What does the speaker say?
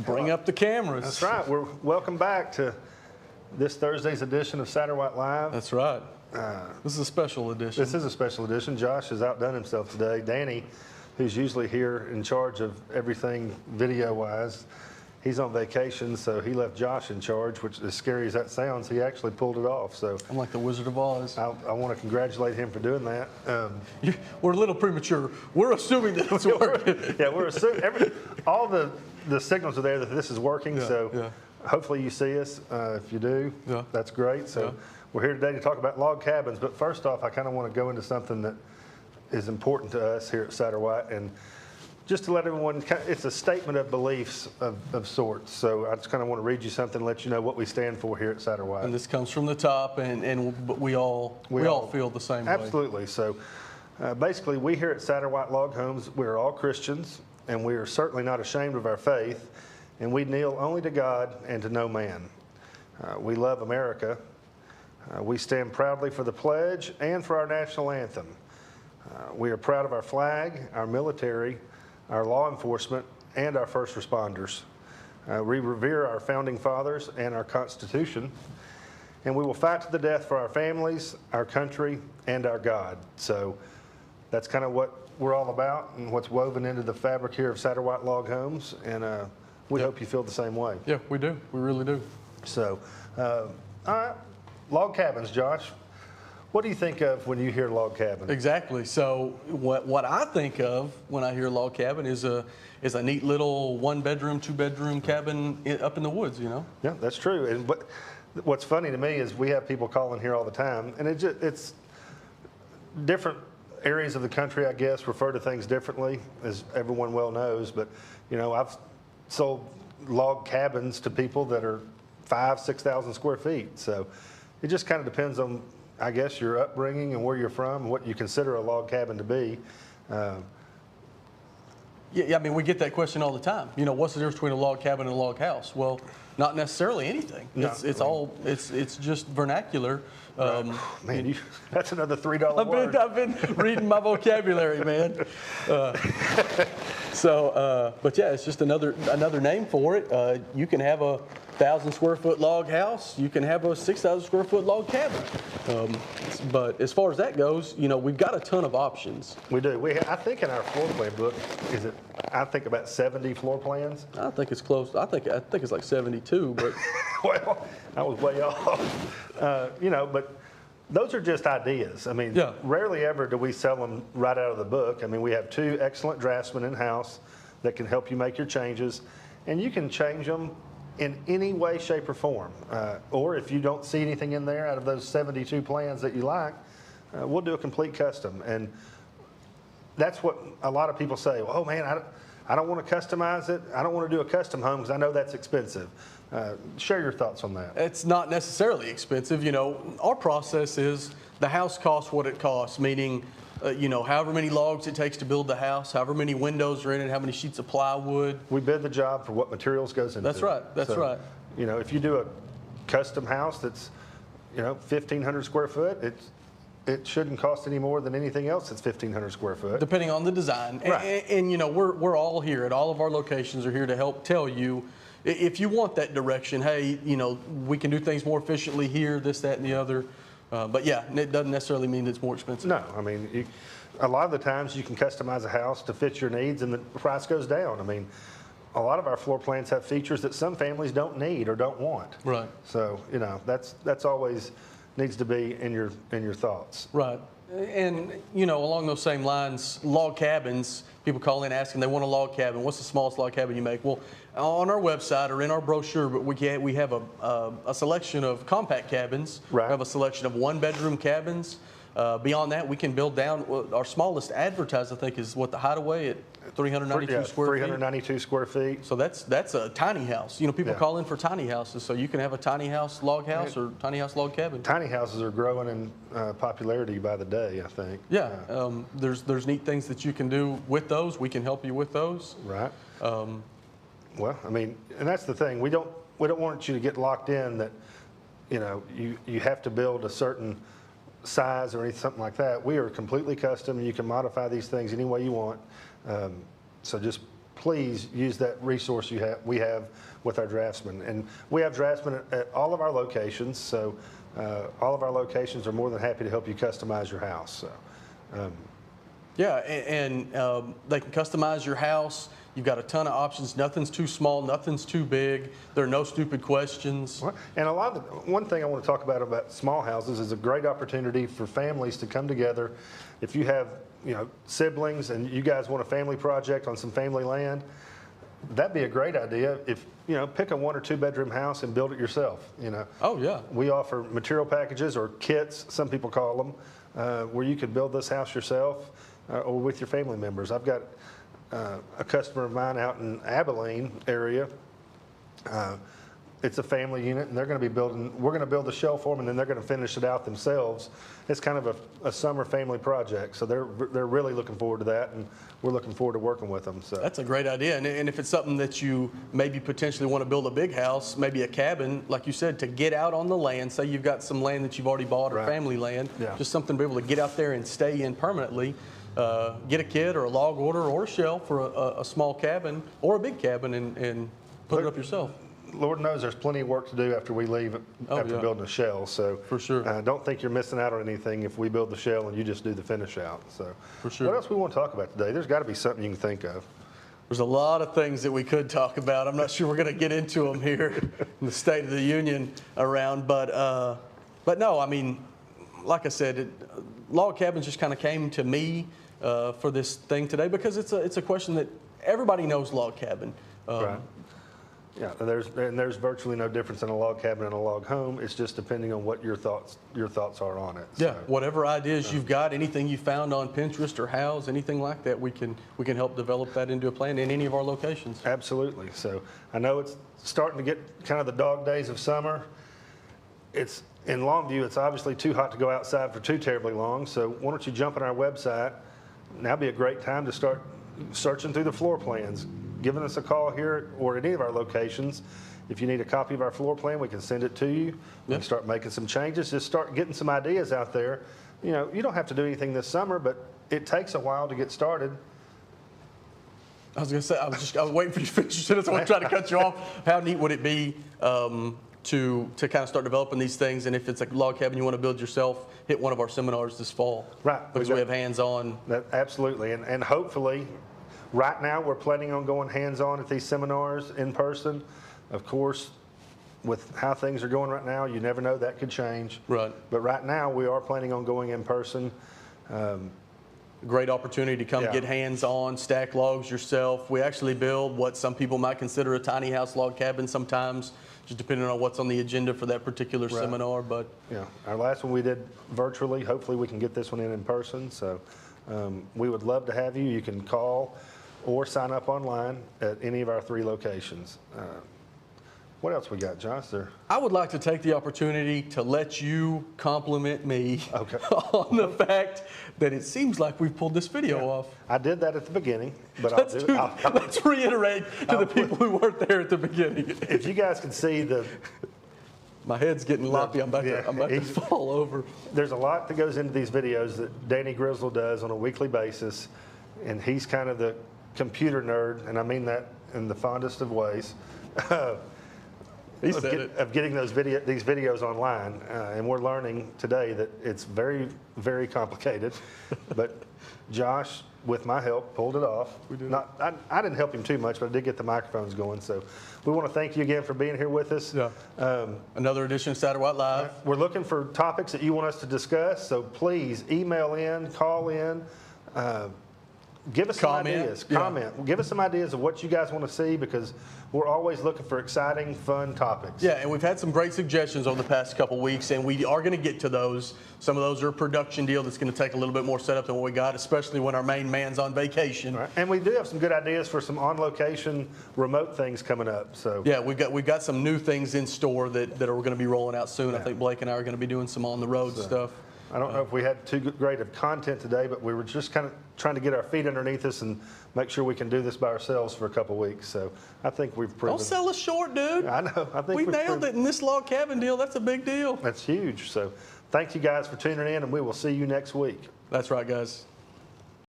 Bring up the cameras. That's right. Welcome back to this Thursday's edition of Satterwhite Live. That's right. This is a special edition. This is a special edition. Josh has outdone himself today. Danny, who's usually here in charge of everything video-wise, he's on vacation, so he left Josh in charge, which, as scary as that sounds, he actually pulled it off. So I'm like the Wizard of Oz. I want to congratulate him for doing that. We're a little premature. We're assuming that it's working. Yeah, we're assuming all the signals are there that this is working. Hopefully you see us. If you do, that's great. So we're here today to talk about log cabins. But first off, I kind of want to go into something that is important to us here at Satterwhite, and just to let everyone, it's a statement of beliefs of sorts. So I just kind of want to read you something and let you know what we stand for here at Satterwhite. And this comes from the top, but we all feel the same way. Absolutely. So basically, we here at Satterwhite Log Homes, we are all Christians, and we are certainly not ashamed of our faith, and we kneel only to God and to no man. We love America. We stand proudly for the pledge and for our national anthem. We are proud of our flag, our military, our law enforcement, and our first responders. We revere our founding fathers and our Constitution, and we will fight to the death for our families, our country, and our God. So that's kind of what we're all about and what's woven into the fabric here of Satterwhite Log Homes, and we hope you feel the same way. Yeah, we do. We really do. So, all right, log cabins, Josh. What do you think of when you hear log cabin? Exactly. So what I think of when I hear log cabin is a neat little 1-bedroom, 2-bedroom cabin up in the woods, you know? Yeah, that's true. And what's funny to me is we have people calling here all the time, and it's different areas of the country, I guess, refer to things differently, as everyone well knows. But, you know, I've sold log cabins to people that are 5,000, 6,000 square feet. So it just kind of depends on, I guess, your upbringing and where you're from and what you consider a log cabin to be. Yeah, I mean, we get that question all the time. You know, what's the difference between a log cabin and a log house? Well, not necessarily anything. No, It's just vernacular. Man, that's another $3 word. I've been reading my vocabulary, man. But yeah, it's just another name for it. You can have a 1,000 square foot log house. You can have a 6,000 square foot log cabin. But as far as that goes, you know, we've got a ton of options. We do. I think in our floor plan book, I think about 70 floor plans. I think it's close. I think it's like 72, but well, I was way off. You know, but those are just ideas. I mean, rarely ever do we sell them right out of the book. I mean, we have 2 excellent draftsmen in-house that can help you make your changes, and you can change them in any way, shape, or form. Or if you don't see anything in there out of those 72 plans that you like, we'll do a complete custom. And that's what a lot of people say. Well, oh man, I don't want to customize it. I don't want to do a custom home because I know that's expensive. Share your thoughts on that. It's not necessarily expensive. You know, our process is the house costs what it costs, meaning, you know, however many logs it takes to build the house, however many windows are in it, how many sheets of plywood. We bid the job for what materials goes into it. That's right. That's right. You know, if you do a custom house that's, you know, 1,500 square foot, it shouldn't cost any more than anything else that's 1,500 square foot. Depending on the design. Right. And you know, we're all here at all of our locations are here to help tell you if you want that direction. Hey, you know, we can do things more efficiently here, this, that, and the other. But yeah, it doesn't necessarily mean it's more expensive. No, I mean, a lot of the times you can customize a house to fit your needs and the price goes down. I mean, a lot of our floor plans have features that some families don't need or don't want. Right. So, you know, that's always needs to be in your thoughts. Right. And, you know, along those same lines, log cabins, people call in asking they want a log cabin. What's the smallest log cabin you make? Well, on our website or in our brochure, but we have a selection of compact cabins. Right. We have a selection of 1-bedroom cabins. Beyond that, we can build down. Our smallest advertised, I think, is what, the Hideaway at 392 square feet. 392 square feet. So that's a tiny house. You know, people call in for tiny houses, so you can have a tiny house log house or tiny house log cabin. Tiny houses are growing in popularity by the day, I think. Yeah, there's neat things that you can do with those. We can help you with those. Right. Well, I mean, and that's the thing. We don't want you to get locked in that, you know, you have to build a certain size or something like that. We are completely custom. You can modify these things any way you want. So just please use that resource we have with our draftsmen. And we have draftsmen at all of our locations, so all of our locations are more than happy to help you customize your house. So, yeah, and they can customize your house. You've got a ton of options. Nothing's too small, nothing's too big. There are no stupid questions. and one thing I want to talk about small houses is a great opportunity for families to come together. If you have siblings and you guys want a family project on some family land, that'd be a great idea. If pick a 1 or 2 bedroom house and build it yourself. Oh yeah. We offer material packages or kits, some people call them, where you could build this house yourself or with your family members. I've got a customer of mine out in Abilene area. It's a family unit, and they're going to be building. We're going to build the shell for them, and then they're going to finish it out themselves. It's kind of a summer family project, so they're really looking forward to that, and we're looking forward to working with them. So that's a great idea, and if it's something that you maybe potentially want to build a big house, maybe a cabin, like you said, to get out on the land. Say you've got some land that you've already bought or family land, just something to be able to get out there and stay in permanently. Get a kit or a log order or a shell for a small cabin or a big cabin and put it up yourself. Lord knows there's plenty of work to do after we leave after building a shell. So for sure, don't think you're missing out on anything if we build the shell and you just do the finish out. So for sure. What else we want to talk about today? There's got to be something you can think of. There's a lot of things that we could talk about. I'm not sure we're going to get into them here in the State of the Union around, but no, I mean, like I said, log cabins just kind of came to me for this thing today because it's a question that everybody knows log cabin. Right. Yeah, and there's virtually no difference in a log cabin and a log home. It's just depending on what your thoughts are on it. Yeah, so, whatever ideas you've got, anything you found on Pinterest or Houzz, anything like that, we can help develop that into a plan in any of our locations. Absolutely. So I know it's starting to get kind of the dog days of summer. It's in Longview. It's obviously too hot to go outside for too terribly long. So why don't you jump on our website? Now be a great time to start searching through the floor plans. Giving us a call here or at any of our locations. If you need a copy of our floor plan, we can send it to you. We can start making some changes. Just start getting some ideas out there. You don't have to do anything this summer, but it takes a while to get started. I was going to say, I was waiting for you to finish your sentence. I wasn't trying to cut you off. How neat would it be to kind of start developing these things? And if it's a log cabin you want to build yourself, hit one of our seminars this fall. Right. Because we have hands-on. Absolutely. And hopefully, right now, we're planning on going hands-on at these seminars in person. Of course, with how things are going right now, you never know, that could change. Right. But right now, we are planning on going in person. Great opportunity to come get hands-on, stack logs yourself. We actually build what some people might consider a tiny house log cabin sometimes, just depending on what's on the agenda for that particular seminar. But yeah, our last one we did virtually. Hopefully, we can get this one in person. So we would love to have you. You can call or sign up online at any of our 3 locations. What else we got, Josh? I would like to take the opportunity to let you compliment me on the fact that it seems like we've pulled this video off. I did that at the beginning, but let's reiterate to the people who weren't there at the beginning. If you guys can see my head's getting loppy. I'm about to fall over. There's a lot that goes into these videos that Danny Grizzle does on a weekly basis, and he's kind of the computer nerd, and I mean that in the fondest of ways. Of getting these videos online, and we're learning today that it's very, very complicated. But Josh, with my help, pulled it off. I didn't help him too much, but I did get the microphones going. So we want to thank you again for being here with us. Yeah. Another edition of Satterwhite Live. We're looking for topics that you want us to discuss, so please email in, call in. Give us some ideas. Comment. Give us some ideas of what you guys want to see, because we're always looking for exciting, fun topics. Yeah, and we've had some great suggestions over the past couple weeks, and we are going to get to those. Some of those are a production deal that's going to take a little bit more setup than what we got, especially when our main man's on vacation. Right. And we do have some good ideas for some on-location remote things coming up. So yeah, we've got some new things in store that are going to be rolling out soon. I think Blake and I are going to be doing some on-the-road stuff. I don't know if we had too great of content today, but we were just kind of trying to get our feet underneath us and make sure we can do this by ourselves for a couple of weeks. So I think we've proven. Don't sell us short, dude. I know. I think we nailed it in this log cabin deal. That's a big deal. That's huge. So thank you guys for tuning in, and we will see you next week. That's right, guys.